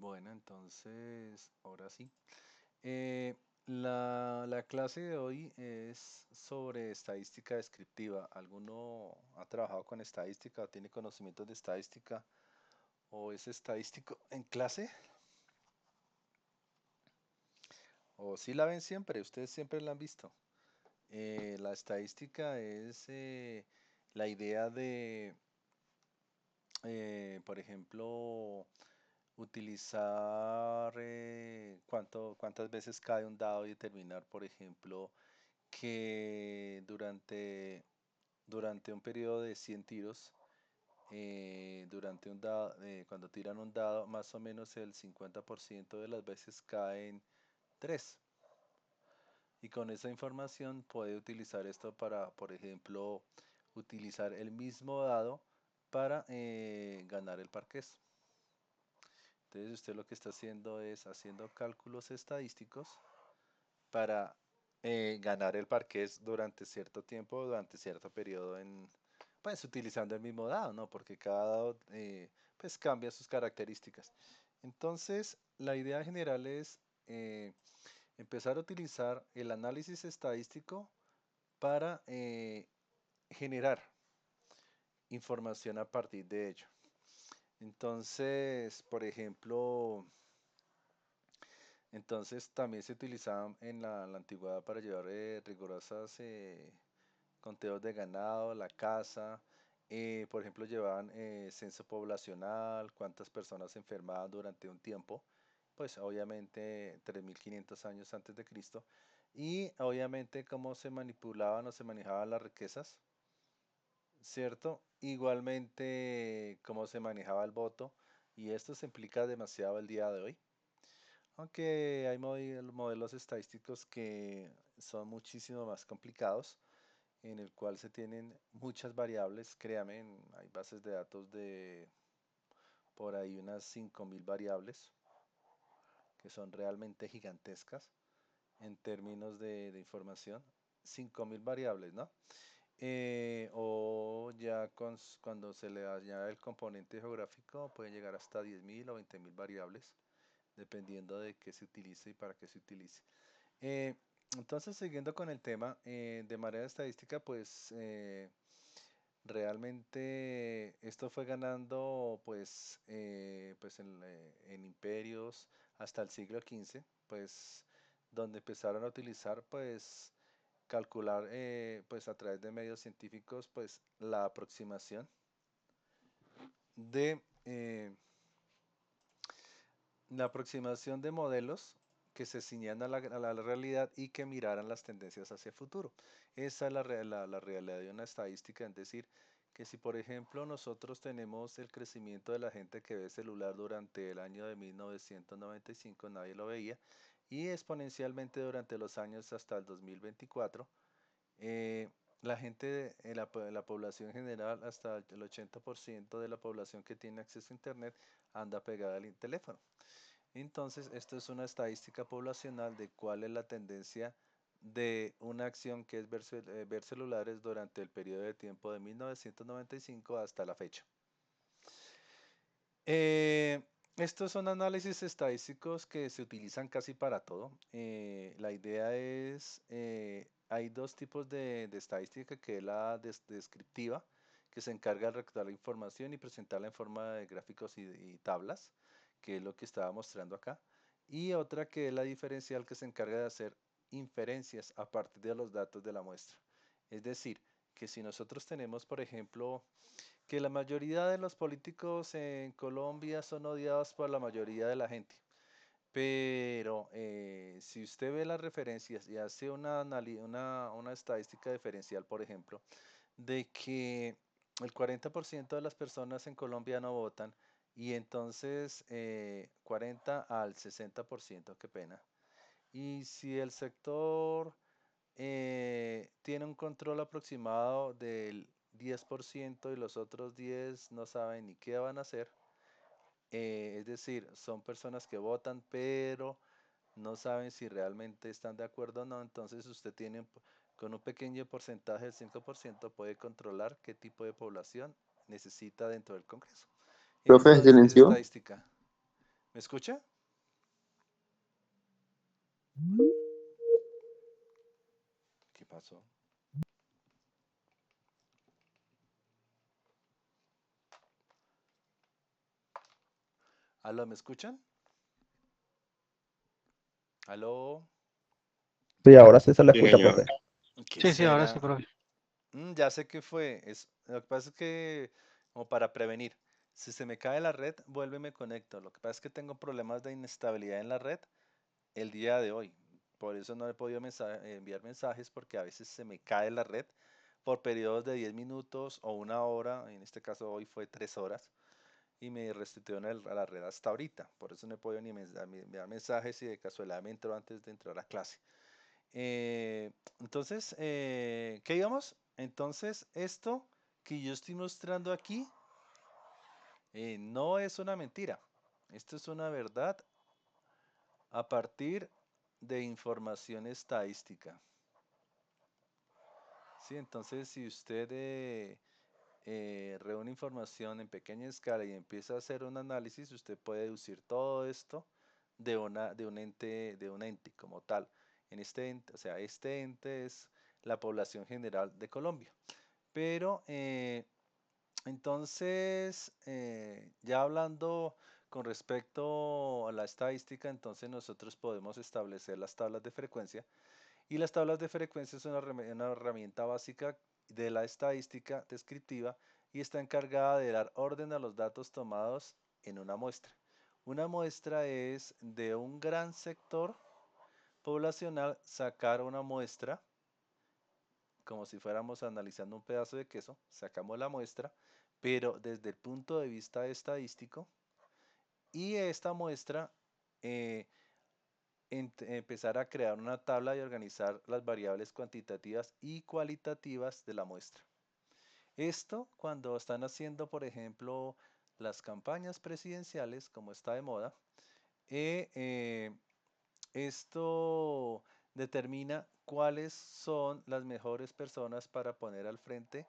Bueno, entonces, ahora sí. Eh, la clase de hoy es sobre estadística descriptiva. ¿Alguno ha trabajado con estadística o tiene conocimientos de estadística o es estadístico en clase? ¿O sí la ven siempre? ¿Ustedes siempre la han visto? La estadística es la idea de, por ejemplo, utilizar cuántas veces cae un dado y determinar, por ejemplo, que durante un periodo de 100 tiros, cuando tiran un dado, más o menos el 50% de las veces caen 3. Y con esa información puede utilizar esto para, por ejemplo, utilizar el mismo dado para ganar el parqués. Entonces usted lo que está haciendo es haciendo cálculos estadísticos para ganar el parqués durante cierto tiempo, durante cierto periodo, pues utilizando el mismo dado, ¿no? Porque cada dado pues cambia sus características. Entonces, la idea general es empezar a utilizar el análisis estadístico para generar información a partir de ello. Entonces, por ejemplo, también se utilizaban en la antigüedad para llevar rigurosas conteos de ganado, la caza, por ejemplo, llevaban censo poblacional, cuántas personas se enfermaban durante un tiempo, pues obviamente 3500 años antes de Cristo, y obviamente cómo se manipulaban o se manejaban las riquezas, ¿cierto? Igualmente cómo se manejaba el voto, y esto se implica demasiado el día de hoy. Aunque hay modelos estadísticos que son muchísimo más complicados, en el cual se tienen muchas variables, créame, hay bases de datos de por ahí unas 5000 variables, que son realmente gigantescas en términos de información. 5000 variables, ¿no? O ya cuando se le añade el componente geográfico, pueden llegar hasta 10.000 o 20.000 variables, dependiendo de qué se utilice y para qué se utilice. Eh, entonces, siguiendo con el tema, de manera estadística, pues realmente esto fue ganando pues en imperios hasta el siglo XV, pues donde empezaron a utilizar pues calcular pues a través de medios científicos pues de la aproximación de modelos que se ciñan a la realidad y que miraran las tendencias hacia el futuro. Esa es la realidad de una estadística, es decir, que si por ejemplo nosotros tenemos el crecimiento de la gente que ve celular durante el año de 1995, nadie lo veía, y exponencialmente durante los años hasta el 2024, eh, la gente, la población general, hasta el 80% de la población que tiene acceso a Internet anda pegada al teléfono. Entonces, esto es una estadística poblacional de cuál es la tendencia de una acción que es ver celulares durante el periodo de tiempo de 1995 hasta la fecha. Eh, Estos son análisis estadísticos que se utilizan casi para todo. La idea es, hay dos tipos de estadística, que es la descriptiva, que se encarga de recolectar la información y presentarla en forma de gráficos y tablas, que es lo que estaba mostrando acá. Y otra que es la diferencial, que se encarga de hacer inferencias a partir de los datos de la muestra. Es decir, que si nosotros tenemos, por ejemplo, que la mayoría de los políticos en Colombia son odiados por la mayoría de la gente. Pero si usted ve las referencias y hace una estadística diferencial, por ejemplo, de que el 40% de las personas en Colombia no votan y entonces 40 al 60%, qué pena. Y si el sector tiene un control aproximado del 10% y los otros 10 no saben ni qué van a hacer. Es decir, son personas que votan, pero no saben si realmente están de acuerdo o no. Entonces usted tiene, con un pequeño porcentaje del 5%, puede controlar qué tipo de población necesita dentro del Congreso. Profe, Esto es silencio. estadística. ¿Me escucha? ¿Qué pasó? ¿Aló, me escuchan? ¿Aló? Sí, ahora sí se le Sí, escucha, señor. profe. ¿Qué Sí, sí, ahora sí, será? profe. Ya sé qué fue. Lo que pasa es que, como para prevenir, si se me cae la red, vuelve y me conecto. Lo que pasa es que tengo problemas de inestabilidad en la red el día de hoy. Por eso no he podido enviar mensajes porque a veces se me cae la red por periodos de 10 minutos o una hora. En este caso hoy fue 3 horas y me restituyeron a la red hasta ahorita. Por eso no he podido ni enviar mensajes y de casualidad me entro antes de entrar a clase. Eh, entonces, ¿qué íbamos? Entonces, esto que yo estoy mostrando aquí no es una mentira. Esto es una verdad a partir de información estadística. ¿Sí? Entonces, si usted reúne información en pequeña escala y empieza a hacer un análisis, usted puede deducir todo esto de un ente como tal. En este ente, o sea, este ente es la población general de Colombia. Pero entonces, ya hablando con respecto a la estadística, entonces nosotros podemos establecer las tablas de frecuencia y las tablas de frecuencia son una herramienta básica de la estadística descriptiva y está encargada de dar orden a los datos tomados en una muestra. Una muestra es de un gran sector poblacional sacar una muestra, como si fuéramos analizando un pedazo de queso, sacamos la muestra, pero desde el punto de vista estadístico, y esta muestra eh, empezar a crear una tabla y organizar las variables cuantitativas y cualitativas de la muestra. Esto cuando están haciendo, por ejemplo, las campañas presidenciales, como está de moda, eh, eh, esto determina cuáles son las mejores personas para poner al frente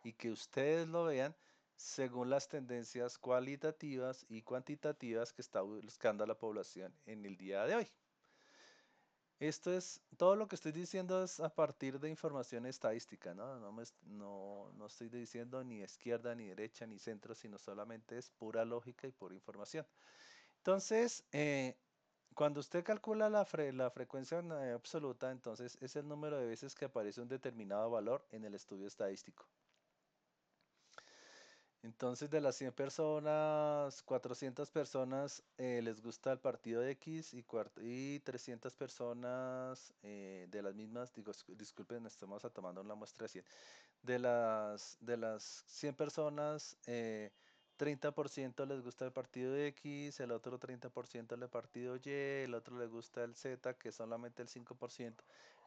y que ustedes lo vean según las tendencias cualitativas y cuantitativas que está buscando la población en el día de hoy. Esto es, todo lo que estoy diciendo es a partir de información estadística, ¿no? No estoy diciendo ni izquierda, ni derecha, ni centro, sino solamente es pura lógica y pura información. Entonces, cuando usted calcula la frecuencia absoluta, entonces es el número de veces que aparece un determinado valor en el estudio estadístico. Entonces, de las 100 personas, 400 personas les gusta el partido de X y 300 personas de las mismas, digo, disculpen, estamos tomando una muestra de 100. De las 100 personas, 30% les gusta el partido de X, el otro 30% el partido Y, el otro le gusta el Z, que es solamente el 5%.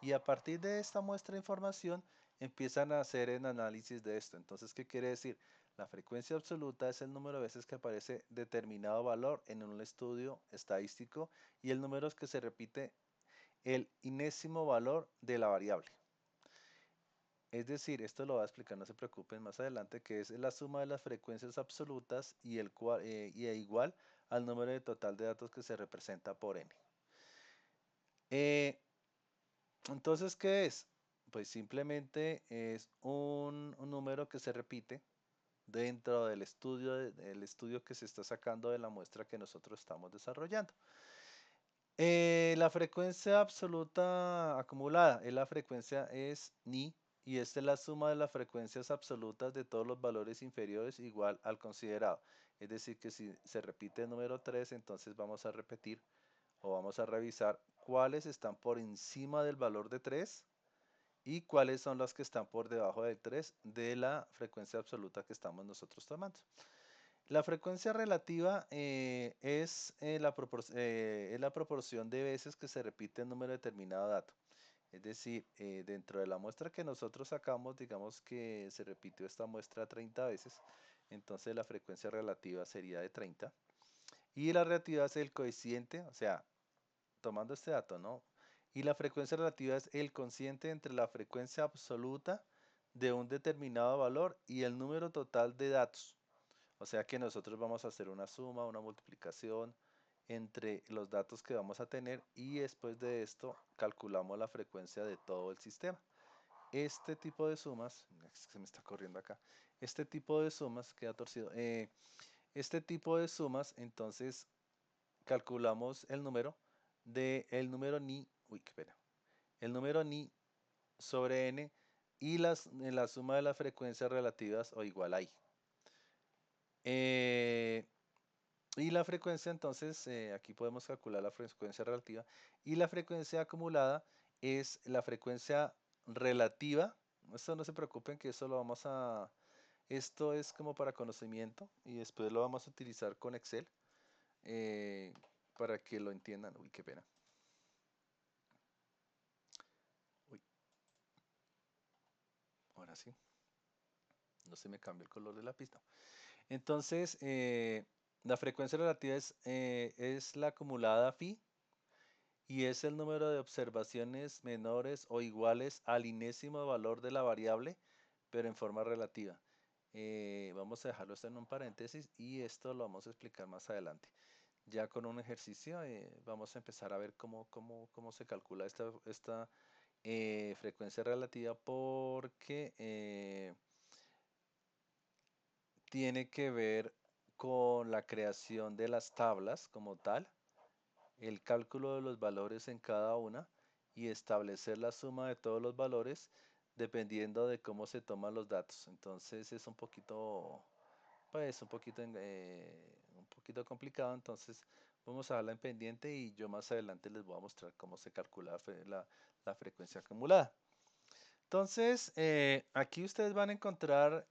Y a partir de esta muestra de información, empiezan a hacer el análisis de esto. Entonces, ¿qué quiere decir? La frecuencia absoluta es el número de veces que aparece determinado valor en un estudio estadístico y el número es que se repite el enésimo valor de la variable. Es decir, esto lo voy a explicar, no se preocupen más adelante, que es la suma de las frecuencias absolutas y e igual al número de total de datos que se representa por n. Eh, entonces, ¿qué es? Pues simplemente es un número que se repite dentro del estudio que se está sacando de la muestra que nosotros estamos desarrollando. La frecuencia absoluta acumulada la frecuencia es ni y esta es la suma de las frecuencias absolutas de todos los valores inferiores igual al considerado. Es decir, que si se repite el número 3, entonces vamos a repetir o vamos a revisar cuáles están por encima del valor de 3 y cuáles son las que están por debajo del 3 de la frecuencia absoluta que estamos nosotros tomando. La frecuencia relativa es la proporción de veces que se repite el número determinado de datos. Es decir, dentro de la muestra que nosotros sacamos, digamos que se repitió esta muestra 30 veces, entonces la frecuencia relativa sería de 30. Y la relativa es el coeficiente, o sea, tomando este dato, ¿no? Y la frecuencia relativa es el cociente entre la frecuencia absoluta de un determinado valor y el número total de datos. O sea que nosotros vamos a hacer una suma, una multiplicación entre los datos que vamos a tener y después de esto calculamos la frecuencia de todo el sistema. Este tipo de sumas, es que se me está corriendo acá, este tipo de sumas, queda torcido, este tipo de sumas, entonces calculamos el número de el número ni, uy, qué pena, el número ni sobre n y la suma de las frecuencias relativas o igual a i. Eh, y la frecuencia, entonces, aquí podemos calcular la frecuencia relativa y la frecuencia acumulada es la frecuencia relativa. Esto no se preocupen que eso lo vamos a, esto es como para conocimiento y después lo vamos a utilizar con Excel eh, para que lo entiendan. Uy, qué pena. Uy, ahora sí, no se me cambió el color de la pista. Entonces, la frecuencia relativa es la acumulada phi y es el número de observaciones menores o iguales al enésimo valor de la variable, pero en forma relativa. Vamos a dejarlo esto en un paréntesis y esto lo vamos a explicar más adelante. Ya con un ejercicio vamos a empezar a ver cómo se calcula esta frecuencia relativa porque tiene que ver con la creación de las tablas como tal, el cálculo de los valores en cada una y establecer la suma de todos los valores dependiendo de cómo se toman los datos. Entonces es un poquito, pues un poquito complicado. Entonces vamos a darla en pendiente y yo más adelante les voy a mostrar cómo se calcula la frecuencia acumulada. Entonces aquí ustedes van a encontrar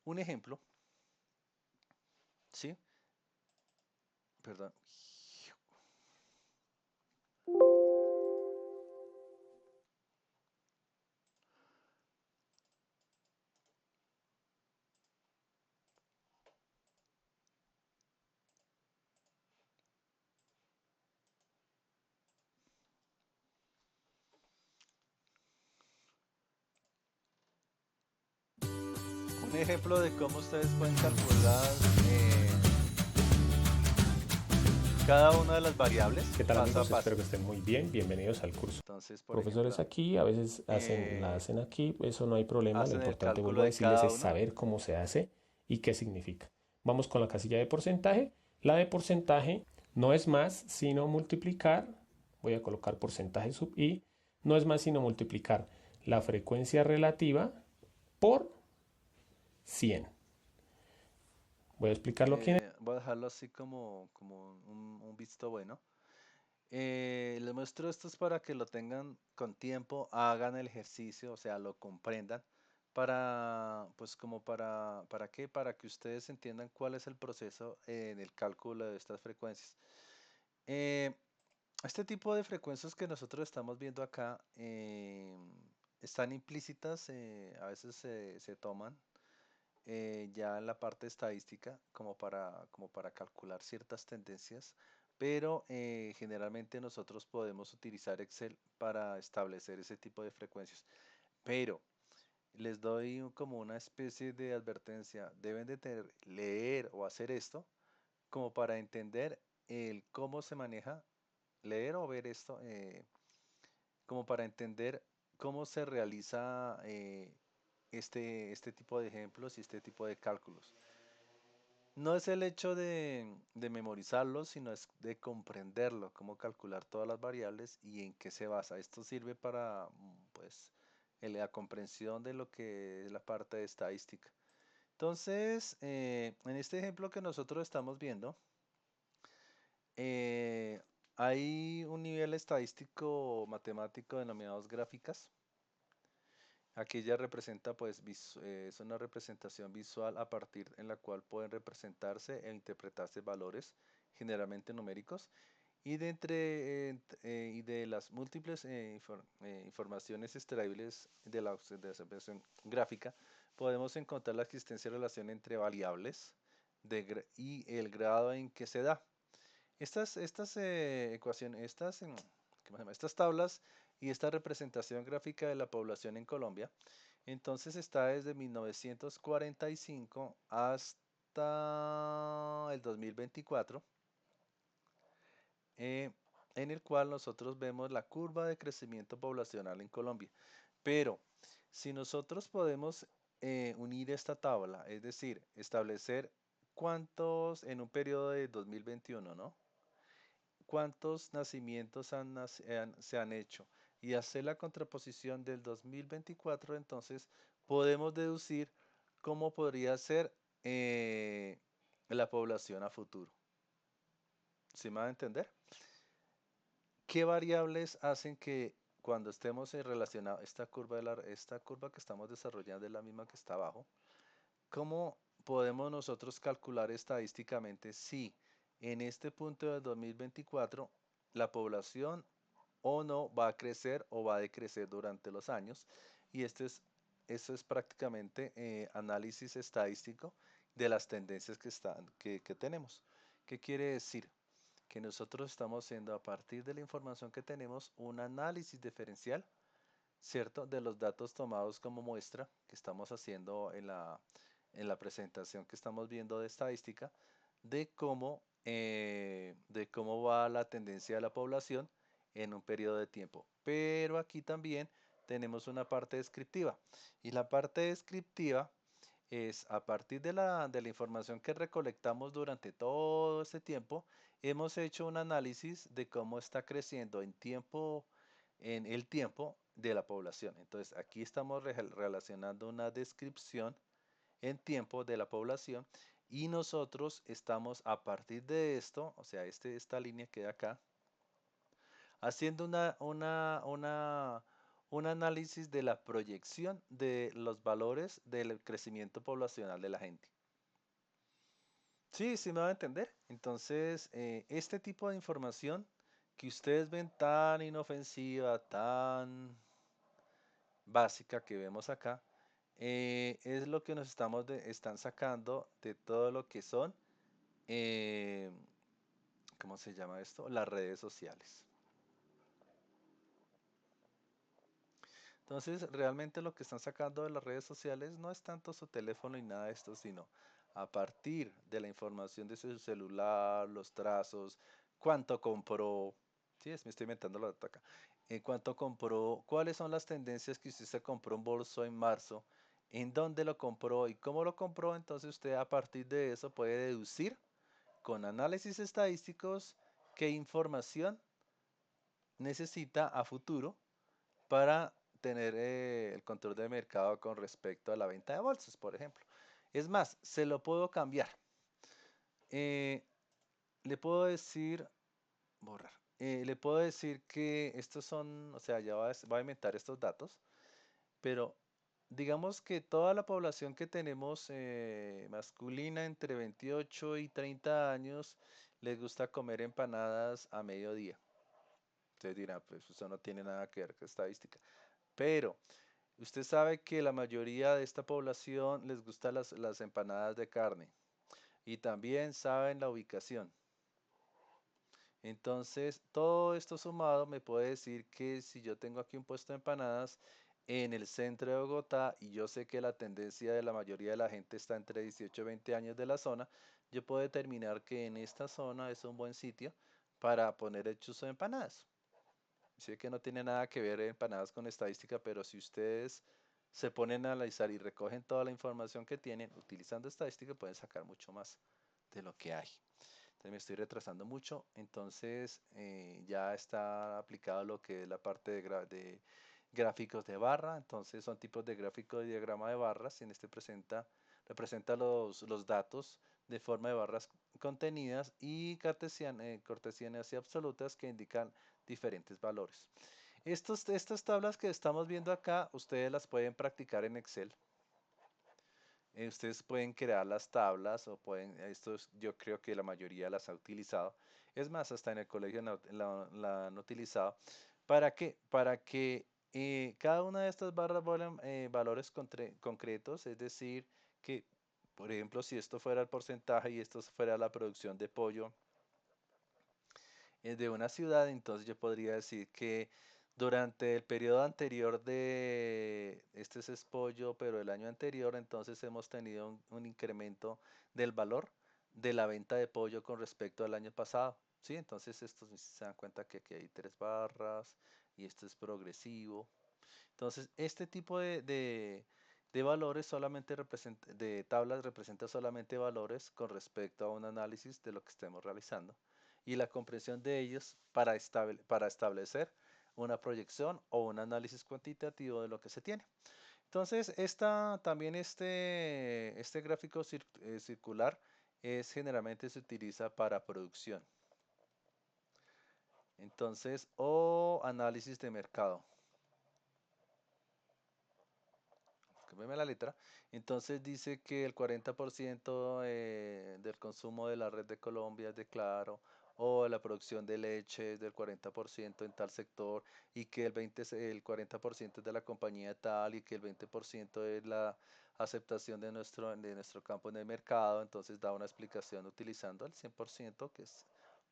un ejemplo, ¿sí? Perdón. Un ejemplo de cómo ustedes pueden calcular eh, cada una de las variables ¿Qué tal paso a amigos? paso. Espero que estén muy bien. Bienvenidos al curso. Entonces, por Profesores ejemplo, aquí, a veces la eh, hacen aquí, eso no hay problema. Lo hacen el importante, cálculo vuelvo a de decirles, cada es uno. saber cómo se hace y qué significa. Vamos con la casilla de porcentaje. La de porcentaje no es más sino multiplicar, voy a colocar porcentaje sub i, no es más sino multiplicar la frecuencia relativa por 100. Voy a explicarlo aquí. Voy a dejarlo así como un visto bueno. Les muestro estos para que lo tengan con tiempo, hagan el ejercicio, o sea, lo comprendan, pues como ¿para qué? Para que ustedes entiendan cuál es el proceso en el cálculo de estas frecuencias. Eh, este tipo de frecuencias que nosotros estamos viendo acá están implícitas, a veces se toman ya en la parte estadística como para calcular ciertas tendencias, pero generalmente nosotros podemos utilizar Excel para establecer ese tipo de frecuencias. Pero les doy como una especie de advertencia, deben de leer o hacer esto como para entender el cómo se maneja, leer o ver esto, como para entender cómo se realiza este tipo de ejemplos y este tipo de cálculos. No es el hecho de memorizarlo, sino es de comprenderlo, cómo calcular todas las variables y en qué se basa. Esto sirve para, pues, la comprensión de lo que es la parte de estadística. Entonces, en este ejemplo que nosotros estamos viendo, eh, hay un nivel estadístico matemático denominado gráficas. Aquí ya representa, pues, es una representación visual a partir en la cual pueden representarse e interpretarse valores, generalmente numéricos, y y de las múltiples informaciones extraíbles de la observación gráfica, podemos encontrar la existencia de relación entre variables y el grado en que se da. Estas ecuaciones, ¿cómo se llama? Estas tablas y esta representación gráfica de la población en Colombia, entonces está desde 1945 hasta el 2024. eh, en el cual nosotros vemos la curva de crecimiento poblacional en Colombia. Pero si nosotros podemos unir esta tabla, es decir, establecer cuántos en un periodo de 2021, ¿no? ¿Cuántos nacimientos se han hecho? Y hacer la contraposición del 2024, entonces podemos deducir cómo podría ser la población a futuro. ¿Sí me va a entender? ¿Qué variables hacen que cuando estemos en relacionado, esta curva que estamos desarrollando es la misma que está abajo? ¿Cómo podemos nosotros calcular estadísticamente si en este punto del 2024 la población o no va a crecer o va a decrecer durante los años? Y eso es prácticamente análisis estadístico de las tendencias que tenemos. ¿Qué quiere decir? Que nosotros estamos haciendo a partir de la información que tenemos un análisis diferencial, ¿cierto? De los datos tomados como muestra que estamos haciendo en la presentación que estamos viendo de estadística, de cómo va la tendencia de la población en un periodo de tiempo. Pero aquí también tenemos una parte descriptiva. Y la parte descriptiva es a partir de la información que recolectamos durante todo este tiempo, hemos hecho un análisis de cómo está creciendo en el tiempo de la población. Entonces, aquí estamos relacionando una descripción en tiempo de la población y nosotros estamos a partir de esto, o sea, esta línea que hay acá, haciendo un análisis de la proyección de los valores del crecimiento poblacional de la gente. Sí, sí me va a entender. Entonces, este tipo de información que ustedes ven tan inofensiva, tan básica que vemos acá, es lo que nos están sacando de todo lo que son, eh, ¿cómo se llama esto? Las redes sociales. Entonces, realmente lo que están sacando de las redes sociales no es tanto su teléfono y nada de esto, sino a partir de la información de su celular, los trazos, cuánto compró, sí, me estoy inventando la data acá, cuánto compró, cuáles son las tendencias que usted se compró un bolso en marzo, en dónde lo compró y cómo lo compró, entonces usted a partir de eso puede deducir con análisis estadísticos qué información necesita a futuro para tener el control de mercado con respecto a la venta de bolsas, por ejemplo. Es más, se lo puedo cambiar. Eh, le puedo decir, borrar. Le puedo decir que estos son, o sea, ya va a inventar estos datos, pero digamos que toda la población que tenemos masculina entre 28 y 30 años les gusta comer empanadas a mediodía. Ustedes dirán, pues eso no tiene nada que ver con estadística. Pero usted sabe que la mayoría de esta población les gustan las empanadas de carne y también saben la ubicación. Entonces, todo esto sumado me puede decir que si yo tengo aquí un puesto de empanadas en el centro de Bogotá y yo sé que la tendencia de la mayoría de la gente está entre 18 y 20 años de la zona, yo puedo determinar que en esta zona es un buen sitio para poner el chuzo de empanadas. Sé que no tiene nada que ver empanadas con estadística, pero si ustedes se ponen a analizar y recogen toda la información que tienen, utilizando estadística pueden sacar mucho más de lo que hay. Entonces me estoy retrasando mucho, entonces ya está aplicado lo que es la parte de gráficos de barra, entonces son tipos de gráfico de diagrama de barras, y en este representa los datos de forma de barras contenidas y cartesianas y absolutas que indican diferentes valores. Estas tablas que estamos viendo acá, ustedes las pueden practicar en Excel. Ustedes pueden crear las tablas o yo creo que la mayoría las ha utilizado. Es más, hasta en el colegio la han utilizado. ¿Para qué? Para que cada una de estas barras vuelvan valores concretos, es decir, que, por ejemplo, si esto fuera el porcentaje y esto fuera la producción de pollo de una ciudad, entonces yo podría decir que durante el periodo anterior este es pollo, pero el año anterior, entonces hemos tenido un incremento del valor de la venta de pollo con respecto al año pasado. ¿sí? Entonces estos si se dan cuenta que aquí hay tres barras y esto es progresivo. Entonces este tipo de valores solamente representa, de tablas representa solamente valores con respecto a un análisis de lo que estemos realizando y la comprensión de ellos para establecer una proyección o un análisis cuantitativo de lo que se tiene. Entonces, también este gráfico circular generalmente se utiliza para producción. Entonces, o análisis de mercado. Cámbiame la letra. Entonces dice que el 40% del consumo de la red de Colombia es de Claro, o la producción de leche es del 40% en tal sector, y que el 40% es de la compañía tal, y que el 20% es la aceptación de nuestro campo en el mercado. Entonces da una explicación utilizando el 100%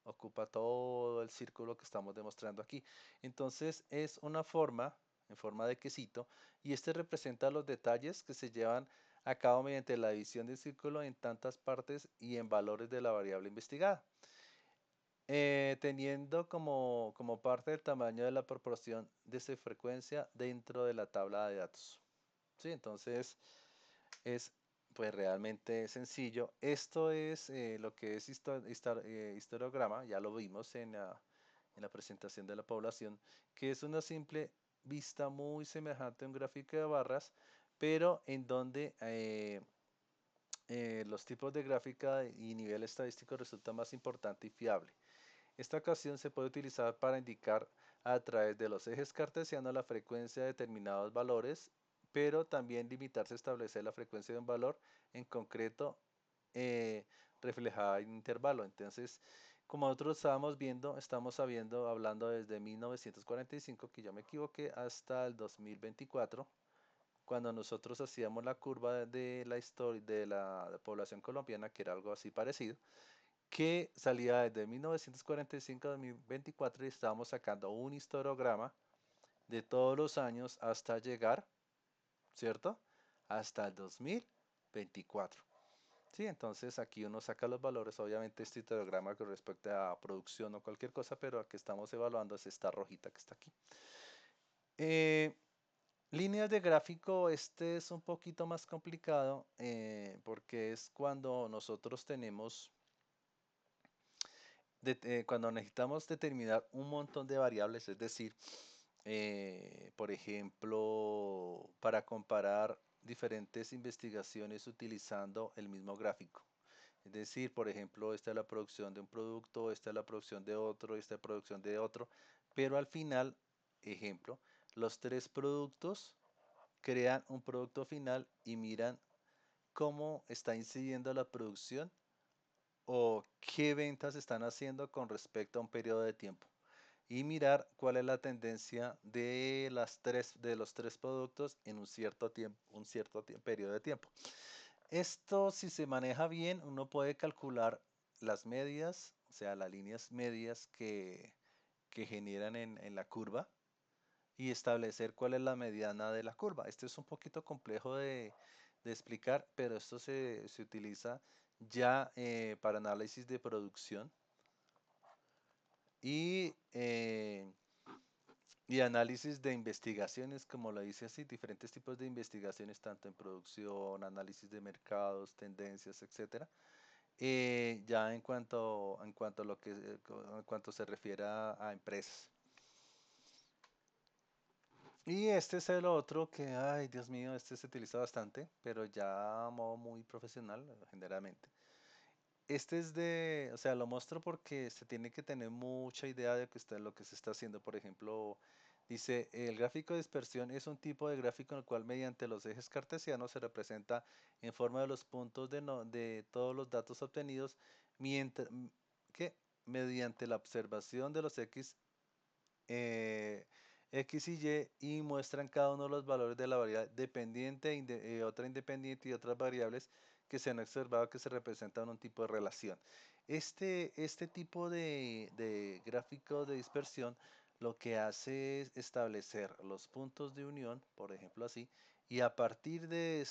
ocupa todo el círculo que estamos demostrando aquí. Entonces es una forma, en forma de quesito, y este representa los detalles que se llevan a cabo mediante la división del círculo en tantas partes y en valores de la variable investigada, teniendo como parte del tamaño de la proporción de su frecuencia dentro de la tabla de datos. ¿Sí? Entonces es pues realmente sencillo. Esto es lo que es histograma, ya lo vimos en la presentación de la población, que es una simple vista muy semejante a un gráfico de barras, pero en donde los tipos de gráfica y nivel estadístico resulta más importante y fiable. Esta ocasión se puede utilizar para indicar a través de los ejes cartesianos la frecuencia de determinados valores, pero también limitarse a establecer la frecuencia de un valor en concreto eh, reflejada en intervalo. Entonces, como nosotros estamos hablando desde 1945, que yo me equivoqué, hasta el 2024, cuando nosotros hacíamos la curva de la historia de la población colombiana, que era algo así parecido, que salía desde 1945 a 2024 y estábamos sacando un histograma de todos los años hasta llegar, ¿cierto? Hasta el 2024. Sí, entonces aquí uno saca los valores, obviamente este histograma con respecto a producción o cualquier cosa, pero aquí estamos evaluando es esta rojita que está aquí. Eh, Líneas de gráfico, este es un poquito más complicado porque es cuando nosotros cuando necesitamos determinar un montón de variables, es decir, por ejemplo, para comparar diferentes investigaciones utilizando el mismo gráfico. Es decir, por ejemplo, esta es la producción de un producto, esta es la producción de otro, esta es la producción de otro, pero al final, ejemplo, los tres productos crean un producto final y miran cómo está incidiendo la producción o qué ventas están haciendo con respecto a un periodo de tiempo y mirar cuál es la tendencia de los tres productos en un cierto periodo de tiempo. Esto, si se maneja bien, uno puede calcular las medias, o sea, las líneas medias que generan en la curva y establecer cuál es la mediana de la curva. Esto es un poquito complejo de explicar, pero esto se utiliza ya para análisis de producción y, eh, y análisis de investigaciones, como lo dice así, diferentes tipos de investigaciones, tanto en producción, análisis de mercados, tendencias, etcétera. Ya en cuanto a en cuanto se refiere a empresas. Y este es el otro que, ay, Dios mío, este se utiliza bastante, pero ya a modo muy profesional, generalmente. Este es o sea, lo muestro porque se tiene que tener mucha idea de lo que se está haciendo. Por ejemplo, dice, el gráfico de dispersión es un tipo de gráfico en el cual mediante los ejes cartesianos se representa en forma de los puntos de todos los datos obtenidos, mientras, que mediante la observación de los eh, X y muestran cada uno de los valores de la variable dependiente, otra independiente y otras variables que se han observado que se representan un tipo de relación. Este tipo de gráfico de dispersión lo que hace es establecer los puntos de unión, por ejemplo así, y a partir de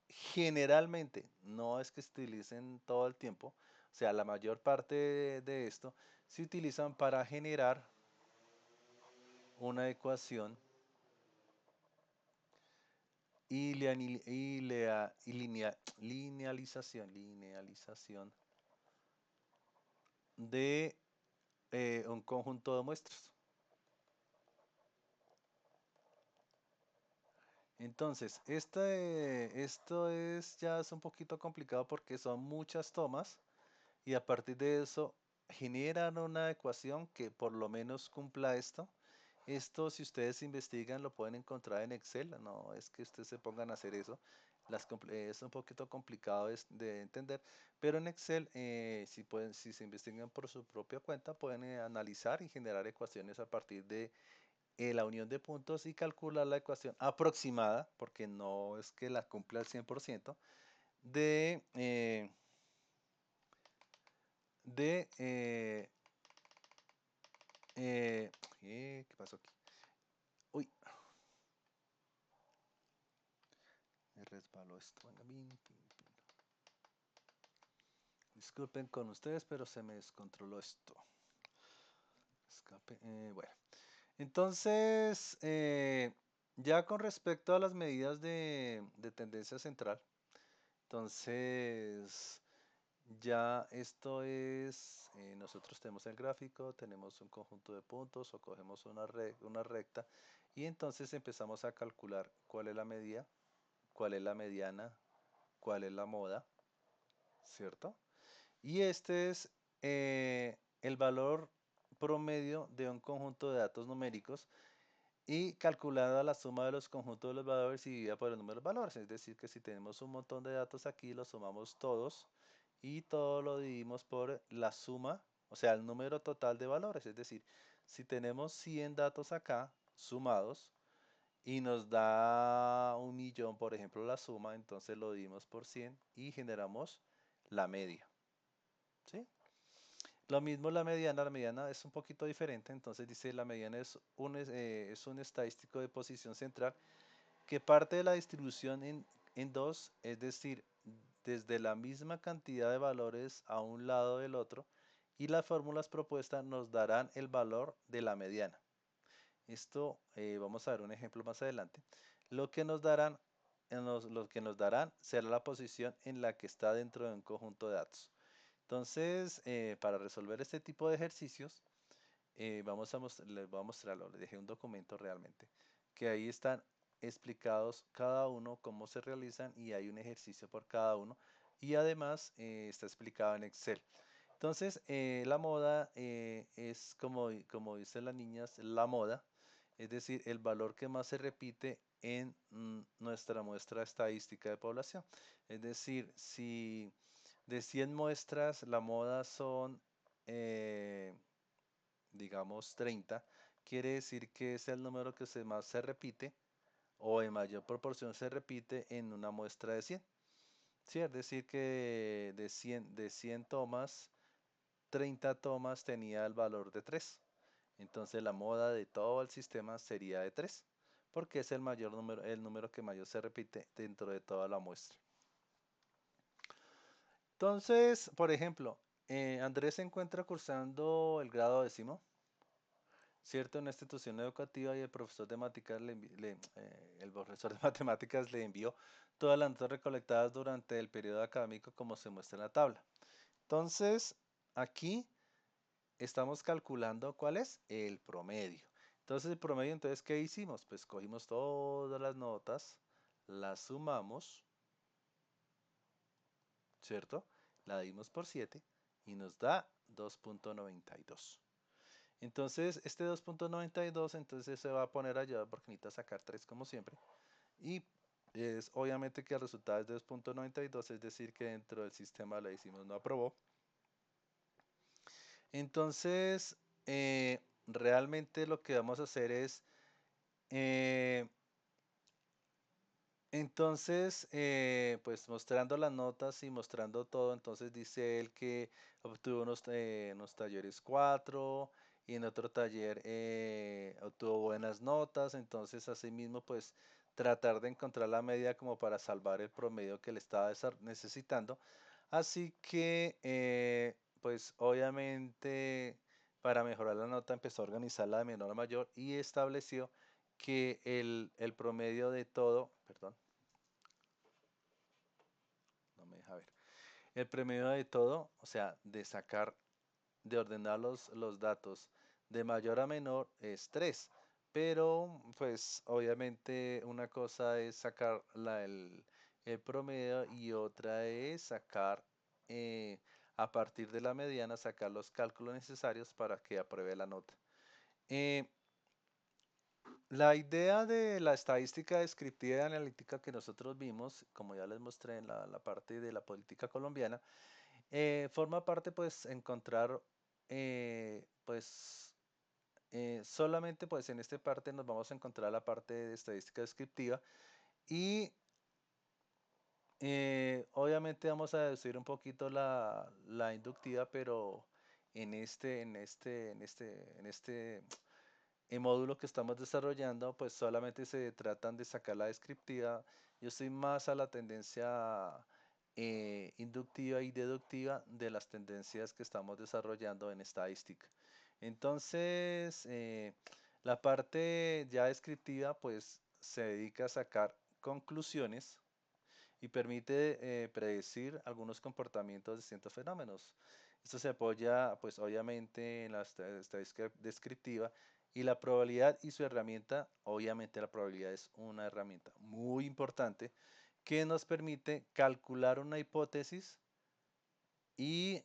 generalmente, no es que se utilicen todo el tiempo, o sea, la mayor parte de esto, se utilizan para generar una ecuación y linealización de un conjunto de muestras. Entonces, esto ya es un poquito complicado porque son muchas tomas y a partir de eso generan una ecuación que por lo menos cumpla esto. Esto, si ustedes investigan, lo pueden encontrar en Excel. No es que ustedes se pongan a hacer eso. Es un poquito complicado de entender, pero en Excel, si se investigan por su propia cuenta, pueden analizar y generar ecuaciones a partir de la unión de puntos y calcular la ecuación aproximada, porque no es que la cumpla al 100%, de, de ¿qué pasó aquí? Uy, me resbaló esto. Venga, disculpen con ustedes, pero se me descontroló esto. Escape, bueno. Entonces, ya con respecto a las medidas de tendencia central, entonces ya esto es, nosotros tenemos el gráfico, tenemos un conjunto de puntos o cogemos una recta y entonces empezamos a calcular cuál es la medida, cuál es la mediana, cuál es la moda, ¿cierto? Y este es el valor promedio de un conjunto de datos numéricos y calculada la suma de los conjuntos de los valores y dividida por el número de valores. Es decir, que si tenemos un montón de datos aquí, los sumamos todos y todo lo dividimos por la suma, o sea, el número total de valores. Es decir, si tenemos 100 datos acá sumados y nos da 1.000.000, por ejemplo, la suma, entonces lo dividimos por 100 y generamos la media. ¿Sí? Lo mismo la mediana es un poquito diferente, entonces dice la mediana es un estadístico de posición central que parte de la distribución en dos, es decir, desde la misma cantidad de valores a un lado del otro, y las fórmulas propuestas nos darán el valor de la mediana. Esto vamos a ver un ejemplo más adelante. Lo que nos darán, lo que nos darán será la posición en la que está dentro de un conjunto de datos. Entonces, para resolver este tipo de ejercicios, les voy a mostrarlo, les dejé un documento realmente, que ahí están explicados cada uno, cómo se realizan y hay un ejercicio por cada uno y además está explicado en Excel. Entonces, la moda es como dicen las niñas, la moda, es decir, el valor que más se repite en nuestra muestra estadística de población. Es decir, si de 100 muestras la moda son, digamos, 30, quiere decir que es el número que más se repite o en mayor proporción se repite en una muestra de 100. Sí, es decir, que de 100 tomas, 30 tomas tenía el valor de 3. Entonces la moda de todo el sistema sería de 3, porque es el número que mayor se repite dentro de toda la muestra. Entonces, por ejemplo, Andrés se encuentra cursando el grado 10º, ¿cierto? En una institución educativa y el profesor de matemáticas el profesor de matemáticas le envió todas las notas recolectadas durante el periodo académico como se muestra en la tabla. Entonces, aquí estamos calculando cuál es el promedio. Entonces, el promedio, entonces, ¿qué hicimos? Pues cogimos todas las notas, las sumamos, ¿cierto? La dimos por 7 y nos da 2.92. Entonces, este 2.92, entonces se va a poner allá porque necesita sacar 3 como siempre. Y es obviamente que el resultado es 2.92, es decir, que dentro del sistema le hicimos no aprobó. Entonces, realmente lo que vamos a hacer es, eh, entonces, pues mostrando las notas y mostrando todo, entonces dice él que obtuvo unos talleres 4 y en otro taller obtuvo buenas notas, entonces asimismo pues tratar de encontrar la media como para salvar el promedio que le estaba necesitando. Así que, pues obviamente para mejorar la nota empezó a organizarla de menor a mayor y estableció que el promedio de todo, perdón, no me deja ver, el promedio de todo, o sea, de sacar, de ordenar los datos de mayor a menor es 3. Pero, pues, obviamente una cosa es sacar el promedio y otra es sacar, eh, a partir de la mediana, sacar los cálculos necesarios para que apruebe la nota. Eh, la idea de la estadística descriptiva y analítica que nosotros vimos, como ya les mostré en la parte de la política colombiana, forma parte, pues, encontrar, pues, solamente, pues, en esta parte nos vamos a encontrar la parte de estadística descriptiva y obviamente vamos a deducir un poquito la inductiva, pero en módulo que estamos desarrollando, pues solamente se tratan de sacar la descriptiva. Yo estoy más a la tendencia inductiva y deductiva de las tendencias que estamos desarrollando en estadística. Entonces, la parte ya descriptiva, pues se dedica a sacar conclusiones y permite predecir algunos comportamientos de distintos fenómenos. Esto se apoya, pues obviamente, en la estadística descriptiva y la probabilidad y su herramienta, obviamente la probabilidad es una herramienta muy importante que nos permite calcular una hipótesis y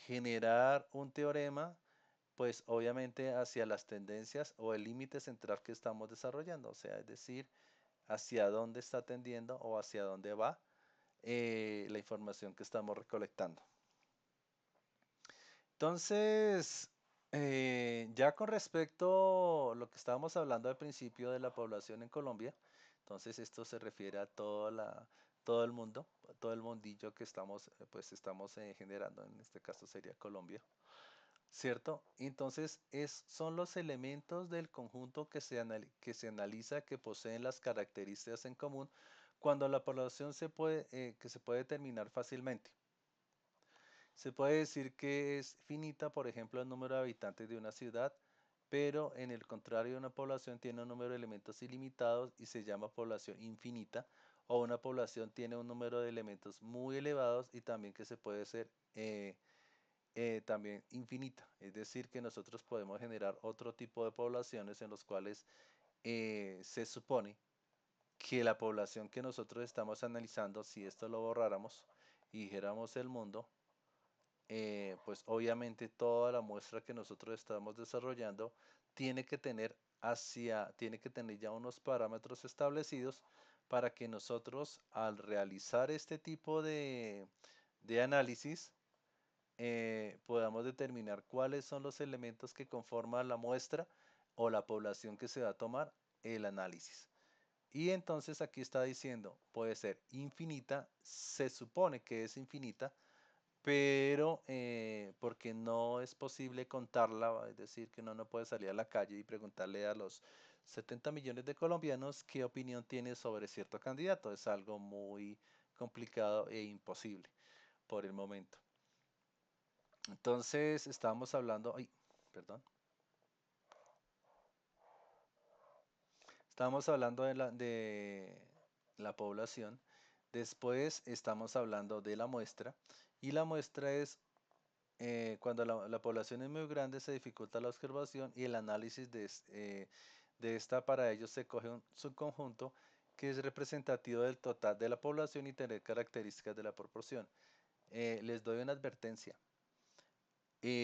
generar un teorema, pues obviamente hacia las tendencias o el límite central que estamos desarrollando, o sea, es decir, hacia dónde está tendiendo o hacia dónde va la información que estamos recolectando. Entonces, ya con respecto a lo que estábamos hablando al principio de la población en Colombia, entonces esto se refiere a todo el mundo, a todo el mundillo que estamos, pues estamos generando, en este caso sería Colombia, ¿cierto? Entonces, son los elementos del conjunto que se analiza que poseen las características en común cuando la población que se puede determinar fácilmente. Se puede decir que es finita, por ejemplo, el número de habitantes de una ciudad, pero en el contrario, una población tiene un número de elementos ilimitados y se llama población infinita, o una población tiene un número de elementos muy elevados y también que se puede ser también infinita. Es decir, que nosotros podemos generar otro tipo de poblaciones en los cuales se supone que la población que nosotros estamos analizando, si esto lo borráramos y dijéramos el mundo, pues obviamente toda la muestra que nosotros estamos desarrollando tiene que tener ya unos parámetros establecidos para que nosotros al realizar este tipo de análisis podamos determinar cuáles son los elementos que conforman la muestra o la población que se va a tomar el análisis. Y entonces aquí está diciendo, puede ser infinita, se supone que es infinita, pero porque no es posible contarla, es decir, que uno no puede salir a la calle y preguntarle a los 70 millones de colombianos qué opinión tiene sobre cierto candidato. Es algo muy complicado e imposible por el momento. Entonces, estábamos hablando, ay, perdón, estábamos hablando de la población. Después estamos hablando de la muestra y la muestra es cuando la población es muy grande se dificulta la observación y el análisis de esta para ello se coge un subconjunto que es representativo del total de la población y tener características de la proporción. Les doy una advertencia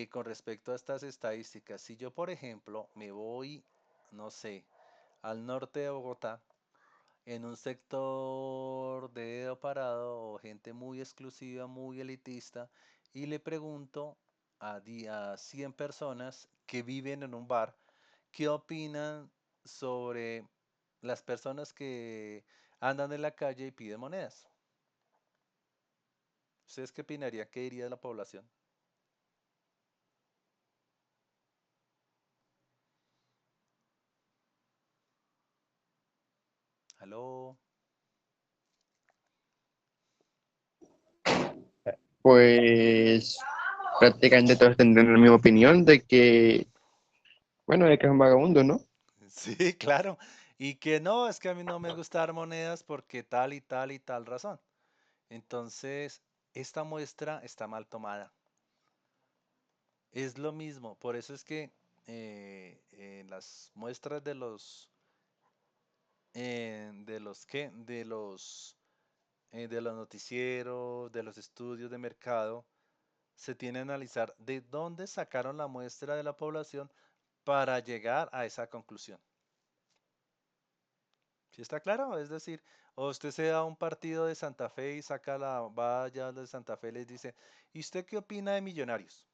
con respecto a estas estadísticas. Si yo, por ejemplo, me voy, no sé, al norte de Bogotá, en un sector de dedo parado o gente muy exclusiva, muy elitista, y le pregunto a 100 personas que viven en un bar, ¿qué opinan sobre las personas que andan en la calle y piden monedas? ¿Ustedes qué opinarían? ¿Qué diría la población? ¿Aló? Pues prácticamente todos tendrán la misma opinión de que, bueno, de que es un vagabundo, ¿no? Sí, claro. Y que no, es que a mí no me gusta dar monedas porque tal y tal y tal razón. Entonces, esta muestra está mal tomada. Es lo mismo, por eso es que en las muestras de los noticieros, de los estudios de mercado, se tiene que analizar de dónde sacaron la muestra de la población para llegar a esa conclusión. ¿Sí está claro? Es decir, o usted se da a un partido de Santa Fe y saca va allá de Santa Fe y les dice, ¿y usted qué opina de Millonarios?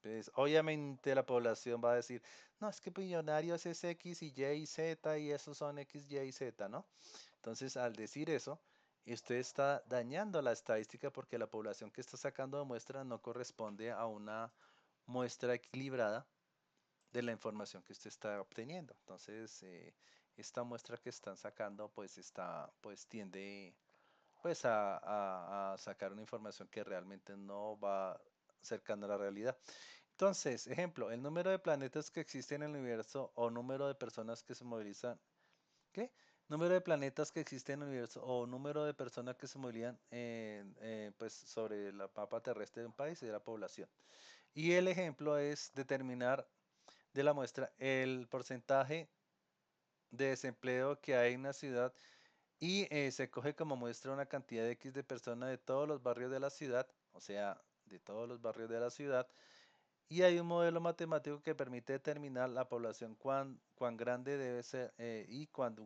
Pues obviamente la población va a decir, no, es que Millonarios es X y Y y Z y esos son X, Y y Z, ¿no? Entonces, al decir eso, usted está dañando la estadística porque la población que está sacando de muestra no corresponde a una muestra equilibrada de la información que usted está obteniendo. Entonces, esta muestra que están sacando, pues tiende, pues a sacar una información que realmente no va cercana a la realidad. Entonces, ejemplo, el número de planetas que existen en el universo o número de personas que se movilizan, ¿qué? Número de planetas que existen en el universo o número de personas que se movilizan pues sobre la mapa terrestre de un país y de la población. Y el ejemplo es determinar de la muestra el porcentaje de desempleo que hay en una ciudad y se coge como muestra una cantidad de X de personas de todos los barrios de la ciudad, o sea, de todos los barrios de la ciudad, y hay un modelo matemático que permite determinar la población cuán grande debe ser y cuán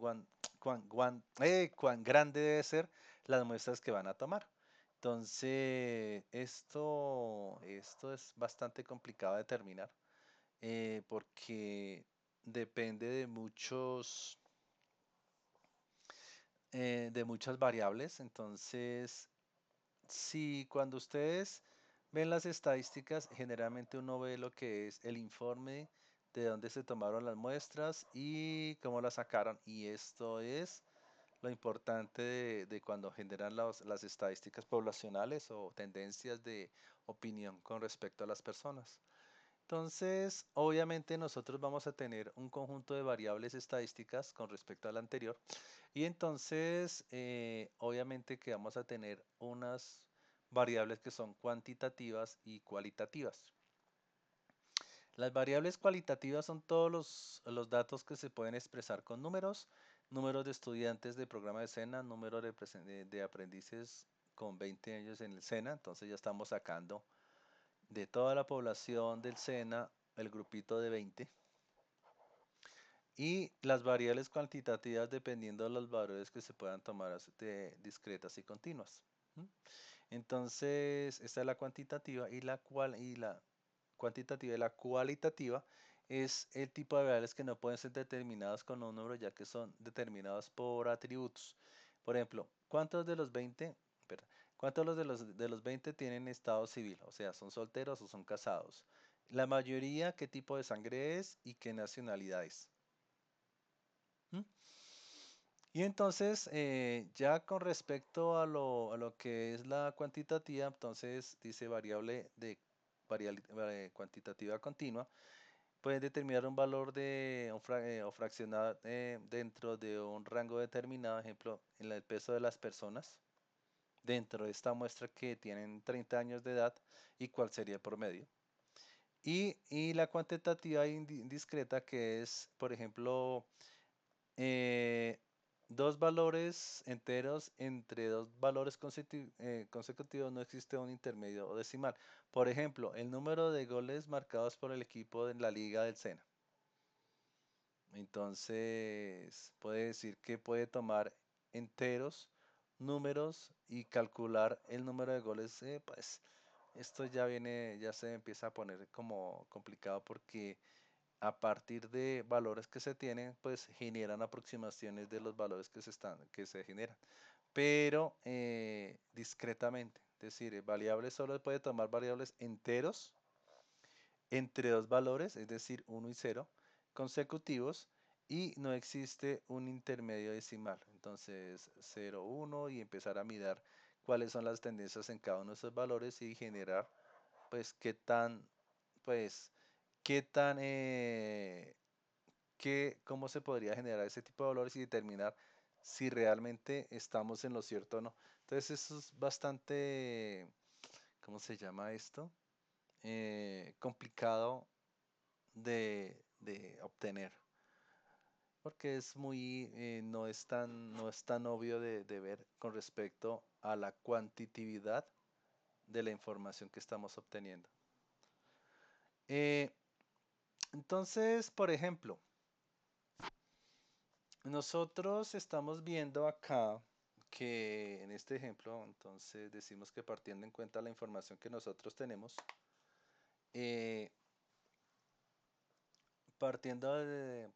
grande debe ser las muestras que van a tomar. Entonces, esto es bastante complicado de determinar porque depende de muchas variables. Entonces, si cuando ustedes ven las estadísticas, generalmente uno ve lo que es el informe de dónde se tomaron las muestras y cómo las sacaron. Y esto es lo importante de cuando generan las estadísticas poblacionales o tendencias de opinión con respecto a las personas. Entonces, obviamente nosotros vamos a tener un conjunto de variables estadísticas con respecto al anterior y entonces, obviamente que vamos a tener unas variables que son cuantitativas y cualitativas. Las variables cualitativas son todos los datos que se pueden expresar con números, números de estudiantes de programa de SENA, número de aprendices con 20 años en el SENA, entonces ya estamos sacando de toda la población del SENA el grupito de 20 y las variables cuantitativas dependiendo de los valores que se puedan tomar de discretas y continuas. ¿M? Entonces, esta es la cuantitativa y la cuantitativa y la cualitativa es el tipo de variables que no pueden ser determinadas con un número ya que son determinados por atributos. Por ejemplo, ¿cuántos de los 20, perdón, cuántos de los 20 tienen estado civil? O sea, ¿son solteros o son casados? La mayoría, ¿qué tipo de sangre es y qué nacionalidad es? ¿Mm? Y entonces, ya con respecto a lo que es la cuantitativa, entonces dice cuantitativa continua, puede determinar un valor o fraccionar dentro de un rango determinado, ejemplo, en el peso de las personas, dentro de esta muestra que tienen 30 años de edad y cuál sería el promedio. Y la cuantitativa discreta, que es, por ejemplo, eh, dos valores enteros entre dos valores consecutivos no existe un intermedio o decimal. Por ejemplo, el número de goles marcados por el equipo en la liga del SENA. Entonces, puede decir que puede tomar enteros, números y calcular el número de goles. Pues esto ya se empieza a poner como complicado porque a partir de valores que se tienen, pues generan aproximaciones de los valores que se generan, pero discretamente. Es decir, el variable solo puede tomar variables enteros entre dos valores, es decir, uno y 0, consecutivos, y no existe un intermedio decimal. Entonces, 0, 1 y empezar a mirar cuáles son las tendencias en cada uno de esos valores y generar, pues, pues, qué tan, cómo se podría generar ese tipo de valores y determinar si realmente estamos en lo cierto o no. Entonces, eso es bastante, ¿cómo se llama esto? Complicado de obtener, porque es muy, no es tan obvio de ver con respecto a la cuantitatividad de la información que estamos obteniendo. Eh, entonces, por ejemplo, nosotros estamos viendo acá que en este ejemplo, entonces decimos que partiendo en cuenta la información que nosotros tenemos, eh, partiendo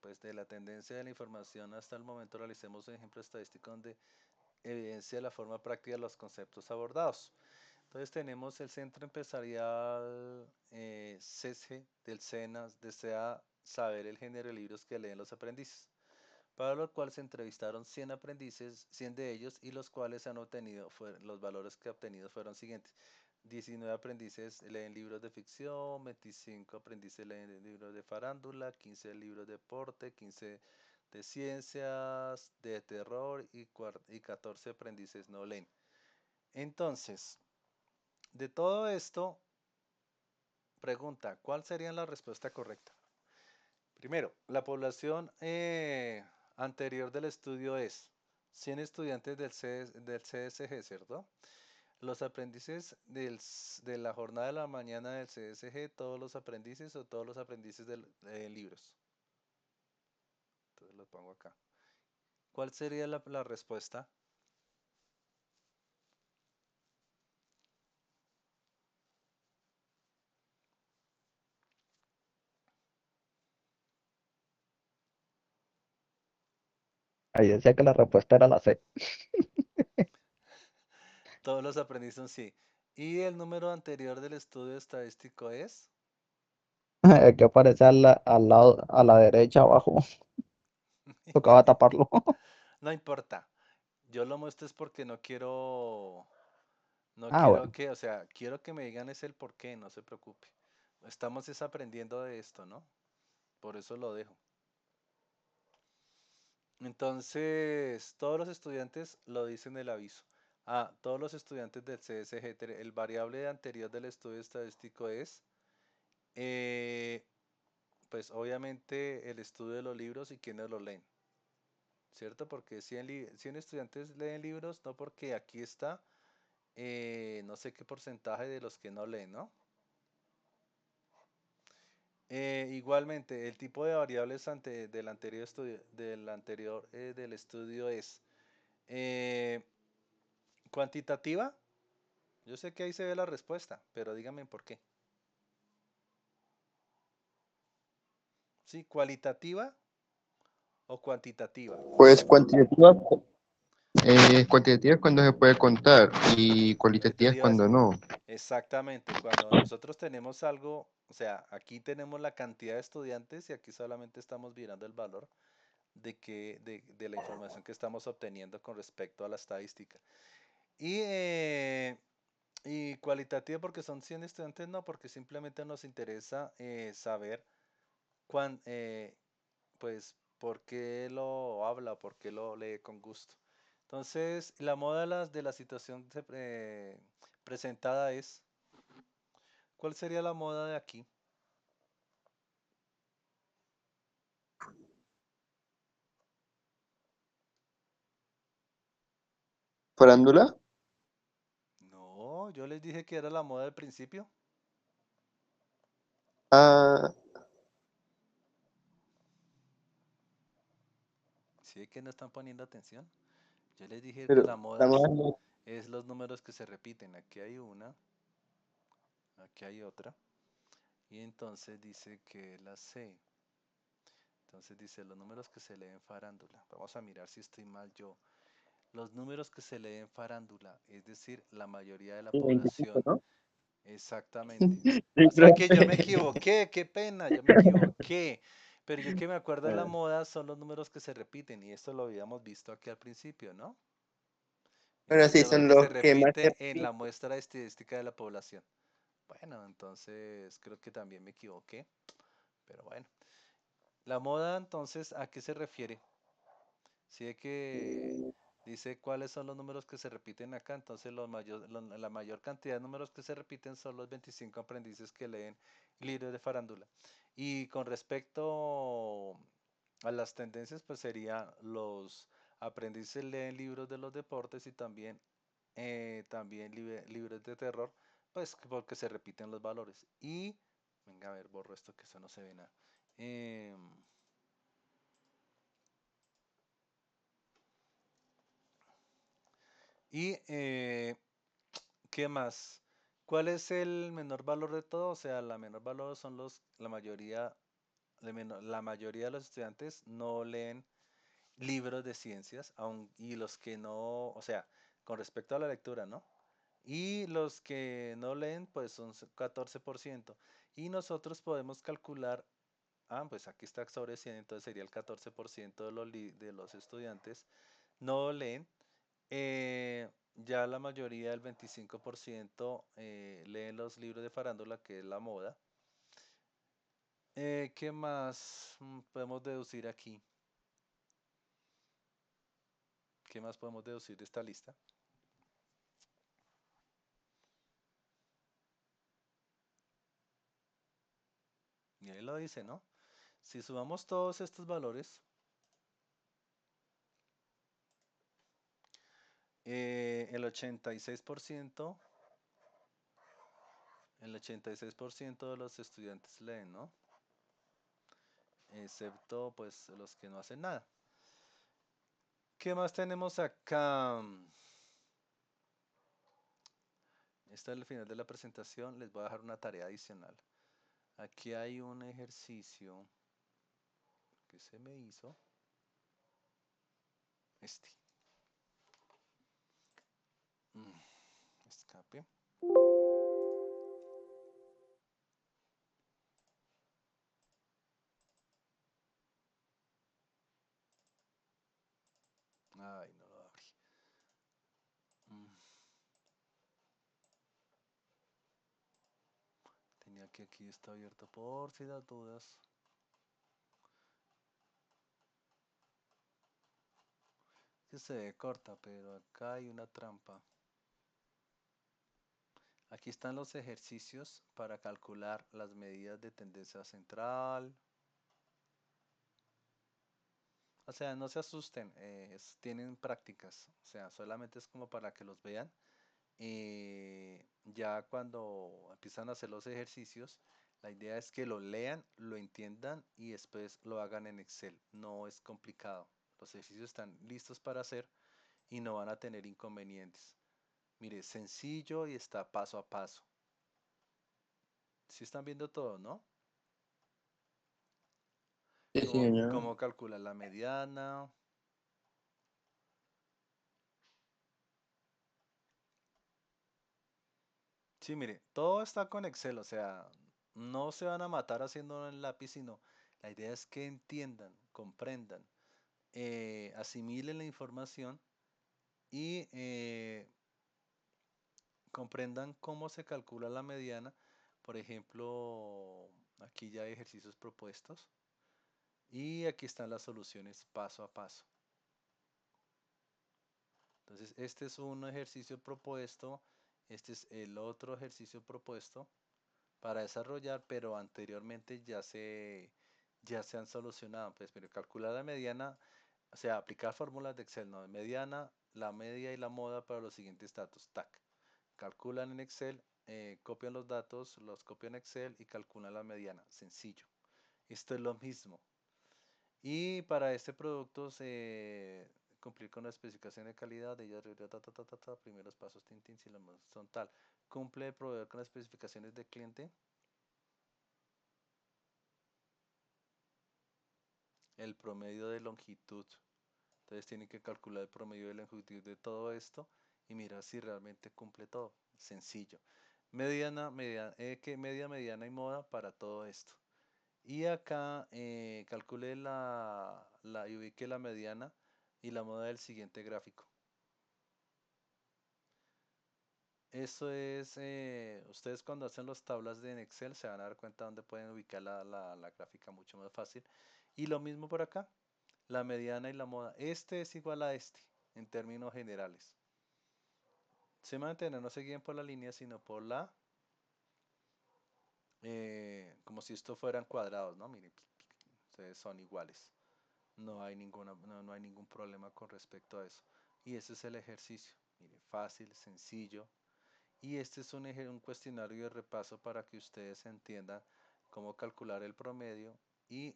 pues, de la tendencia de la información hasta el momento, realicemos un ejemplo estadístico donde evidencia la forma práctica de los conceptos abordados. Entonces tenemos el Centro Empresarial CESGE del SENA, desea saber el género de libros que leen los aprendices, para lo cual se entrevistaron 100 aprendices, 100 de ellos, y los cuales han obtenido, los valores que obtenidos fueron siguientes. 19 aprendices leen libros de ficción, 25 aprendices leen libros de farándula, 15 libros de deporte, 15 de ciencias, de terror y 14 aprendices no leen. Entonces, de todo esto, pregunta, ¿cuál sería la respuesta correcta? Primero, la población anterior del estudio es 100 estudiantes del CSG, ¿cierto? Los aprendices de la jornada de la mañana del CSG, todos los aprendices o todos los aprendices de libros. Entonces lo pongo acá. ¿Cuál sería la respuesta? Ahí decía que la respuesta era la C. Todos los aprendices sí. ¿Y el número anterior del estudio estadístico es? El que aparece al lado, a la derecha abajo. Tocaba taparlo. No importa. Yo lo muestro es porque no Ah, quiero bueno. que, o sea, quiero que me digan es el por qué, no se preocupe. Estamos aprendiendo de esto, ¿no? Por eso lo dejo. Entonces, todos los estudiantes lo dicen en el aviso. Ah, todos los estudiantes del CSG, el variable anterior del estudio estadístico es, eh, pues obviamente el estudio de los libros y quiénes los leen, ¿cierto? Porque 100 estudiantes leen libros, no porque aquí está, no sé qué porcentaje de los que no leen, ¿no? Igualmente, el tipo de variables del anterior estudio, del estudio es eh, cuantitativa. Yo sé que ahí se ve la respuesta, pero díganme por qué. ¿Sí? ¿Cualitativa o cuantitativa? Pues cuantitativa es cuando se puede contar y cualitativa es Cualitativa es cuando no. exactamente cuando nosotros tenemos algo, o sea, aquí tenemos la cantidad de estudiantes y aquí solamente estamos mirando el valor de la información que estamos obteniendo con respecto a la estadística. Y, y cualitativa porque son 100 estudiantes, no, porque simplemente nos interesa saber cuán, pues, por qué lo habla, por qué lo lee con gusto. Entonces, la moda de la situación presentada es, ¿cuál sería la moda de aquí? ¿Farándula? No, yo les dije que era la moda del principio. Ah, Sí, que no están poniendo atención. Yo les dije que pero la la moda moda no. es los números que se repiten. Aquí hay una, aquí hay otra. Y entonces dice que la C. Entonces dice los números que se leen en farándula. Vamos a mirar si estoy mal yo. Los números que se leen en farándula, es decir, la mayoría de la Sí, 25, población. ¿no? Exactamente. Sí, O sea que yo me profe. equivoqué, qué pena, yo me equivoqué. Pero yo que me acuerdo de la Ah, moda son los números que se repiten y esto lo habíamos visto aquí al principio, ¿no? Bueno, sí, Indicador son que se los que más se repite en la repiten. muestra estadística de la población. Bueno, entonces creo que también me equivoqué, pero bueno. La moda, entonces, ¿a qué se refiere? Si es que dice cuáles son los números que se repiten acá, entonces la mayor cantidad de números que se repiten son los 25 aprendices que leen libros de farándula. Y con respecto a las tendencias, pues sería los aprendices leen libros de los deportes y también libros de terror, pues porque se repiten los valores. Y, venga a ver, borro esto que eso no se ve nada. Em, y ¿qué más? ¿Cuál es el menor valor de todo? O sea, la menor valor son la mayoría de los estudiantes no leen libros de ciencias, y los que no, o sea, con respecto a la lectura, ¿no? Y los que no leen, pues son 14%. Y nosotros podemos calcular, pues aquí está sobre 100, entonces sería el 14% de los estudiantes no leen. Ya la mayoría, el 25%, leen los libros de farándula, que es la moda. ¿Qué más podemos deducir aquí? ¿Qué más podemos deducir de esta lista? Y ahí lo dice, ¿no? Si sumamos todos estos valores, el 86%, de los estudiantes leen, ¿no? Excepto pues los que no hacen nada. ¿Qué más tenemos acá? Está al final de la presentación, les voy a dejar una tarea adicional. Aquí hay un ejercicio que se me hizo. Este. Mm, Escape. Ay, no lo abrí. Mm, Tenía que aquí está abierto por si las dudas. Que se ve corta, pero acá hay una trampa. Aquí están los ejercicios para calcular las medidas de tendencia central. O sea, no se asusten, tienen prácticas. O sea, solamente es como para que los vean. Ya cuando empiezan a hacer los ejercicios, la idea es que lo lean, lo entiendan y después lo hagan en Excel. No es complicado. Los ejercicios están listos para hacer y no van a tener inconvenientes. Mire, sencillo y está paso a paso. Si están viendo todo, ¿no? Sí, sí, señor. Cómo calcular la mediana. Sí, mire, todo está con Excel, o sea, no se van a matar haciéndolo en lápiz, sino la idea es que entiendan, comprendan, asimilen la información y comprendan cómo se calcula la mediana. Por ejemplo, aquí ya hay ejercicios propuestos y aquí están las soluciones paso a paso. Entonces, este es un ejercicio propuesto, este es el otro ejercicio propuesto para desarrollar, pero anteriormente ya se han solucionado. Pues, pero calcular la mediana, o sea, aplicar fórmulas de Excel, ¿no? Mediana, la media y la moda para los siguientes datos. Tac. Calculan en Excel, copian los datos, los copian en Excel y calculan la mediana. Sencillo. Esto es lo mismo. Y para este producto se cumplir con la especificación de calidad de ellas, primeros pasos, tin, si son tal. Cumple el proveedor con las especificaciones de cliente. El promedio de longitud. Entonces tienen que calcular el promedio de longitud de todo esto y mirar si realmente cumple todo. Sencillo. Media, mediana y moda para todo esto. Y acá calcule y ubique la mediana y la moda del siguiente gráfico. Eso es, ustedes cuando hacen las tablas en Excel se van a dar cuenta dónde pueden ubicar la gráfica mucho más fácil. Y lo mismo por acá, la mediana y la moda. Este es igual a este, en términos generales. Se mantiene, no se guíen por la línea, sino por como si esto fueran cuadrados, ¿no? Miren, ustedes son iguales. No hay ningún problema con respecto a eso. Y ese es el ejercicio. Mire, fácil, sencillo. Y este es un cuestionario de repaso para que ustedes entiendan cómo calcular el promedio. Y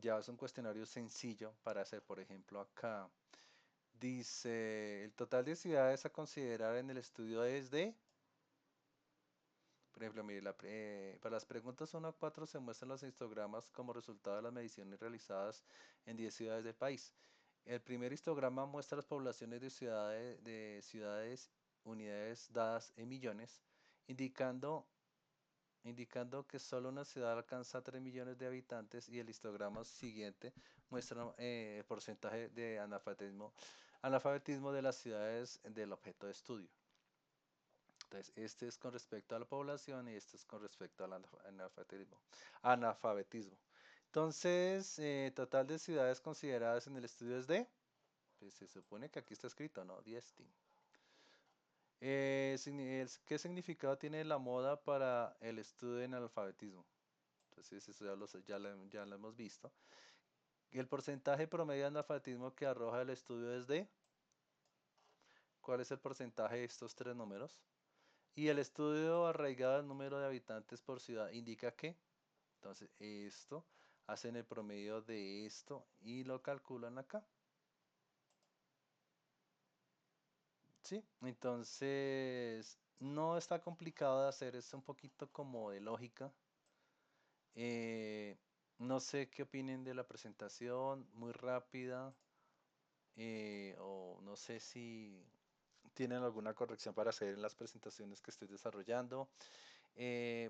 ya es un cuestionario sencillo para hacer, por ejemplo, acá. Dice, el total de ciudades a considerar en el estudio es de, por ejemplo, mire, para las preguntas 1 a 4 se muestran los histogramas como resultado de las mediciones realizadas en 10 ciudades del país. El primer histograma muestra las poblaciones de ciudades, unidades dadas en millones, indicando, indicando que solo una ciudad alcanza 3 millones de habitantes y el histograma siguiente muestra el porcentaje de analfabetismo de las ciudades del objeto de estudio. Entonces, este es con respecto a la población y este es con respecto al analfabetismo. Analfabetismo. Entonces, total de ciudades consideradas en el estudio es de, pues se supone que aquí está escrito, ¿no? 10. ¿Qué significado tiene la moda para el estudio en analfabetismo? Entonces, eso ya lo hemos visto. El porcentaje promedio de analfabetismo que arroja el estudio es de, ¿cuál es el porcentaje de estos tres números? Y el estudio arraigado al número de habitantes por ciudad indica que, entonces esto, hacen el promedio de esto y lo calculan acá. ¿Sí? Entonces, no está complicado de hacer, es un poquito como de lógica. Eh, no sé qué opinen de la presentación, muy rápida, o no sé si tienen alguna corrección para hacer en las presentaciones que estoy desarrollando.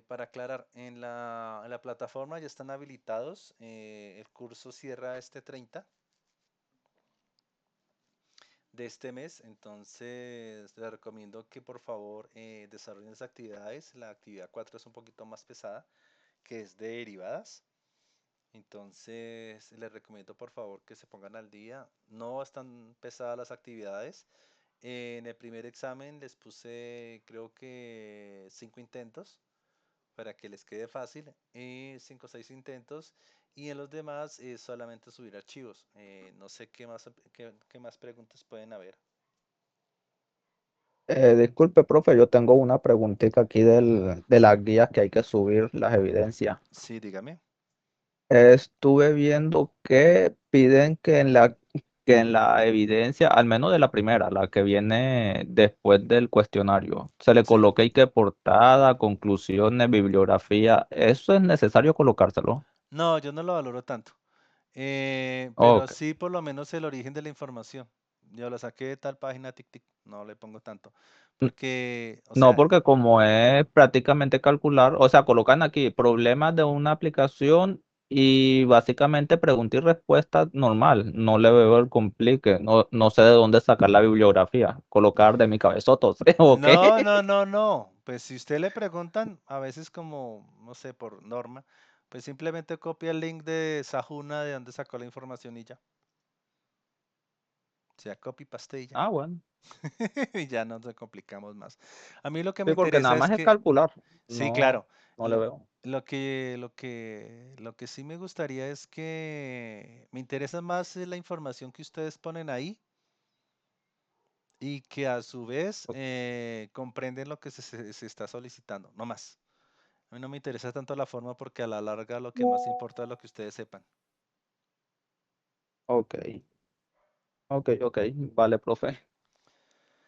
Para aclarar, en la plataforma ya están habilitados. El curso cierra este 30 de este mes, entonces les recomiendo que por favor desarrollen las actividades. La actividad 4 es un poquito más pesada, que es de derivadas. Entonces les recomiendo por favor que se pongan al día. No están pesadas las actividades. En el primer examen les puse creo que 5 intentos para que les quede fácil, 5 o 6 intentos, y en los demás es solamente subir archivos. No sé qué más preguntas pueden haber. Disculpe, profe, yo tengo una preguntita aquí de las guías que hay que subir las evidencias. Sí, dígame. Estuve viendo que piden que en la evidencia, al menos de la primera, la que viene después del cuestionario, se le Sí. coloque y que portada, conclusiones, bibliografía. ¿Eso es necesario colocárselo? No, yo no lo valoro tanto. Pero Ok. sí por lo menos el origen de la información. Yo lo saqué de tal página, tic, tic, no le pongo tanto. Porque, o No, sea, porque como es prácticamente calcular, o sea, colocan aquí problemas de una aplicación y básicamente pregunta y respuesta normal. No le veo el complique. No, no sé de dónde sacar la bibliografía. Colocar de mi cabezoto, ¿sí? ¿O no, qué? no, no, no. Pues si usted le preguntan, a veces como, no sé, por norma, pues simplemente copia el link de Sahuna de donde sacó la información y ya. O sea, copy paste y ya. Ah, bueno. Y ya no nos complicamos más. A mí lo que me Sí, porque nada interesa es más es que, calcular. sí, No, claro, no le lo, veo. lo que sí me gustaría es que me interesa más la información que ustedes ponen ahí y que a su vez comprenden lo que se está solicitando, no más. A mí no me interesa tanto la forma porque a la larga lo que más importa es lo que ustedes sepan. Ok, ok, ok. Vale, profe.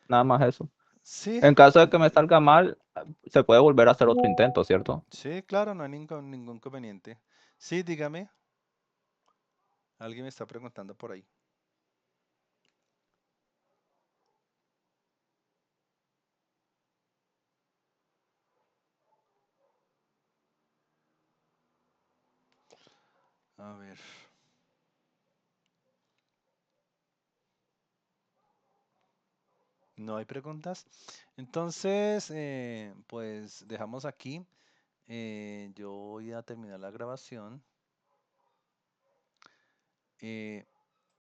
Nada más eso. Sí, En caso de que me salga mal, se puede volver a hacer otro intento, ¿cierto? sí, claro, no hay ningún inconveniente. Sí, dígame, alguien me está preguntando por ahí. A ver. No hay preguntas. Entonces, pues dejamos aquí. Yo voy a terminar la grabación.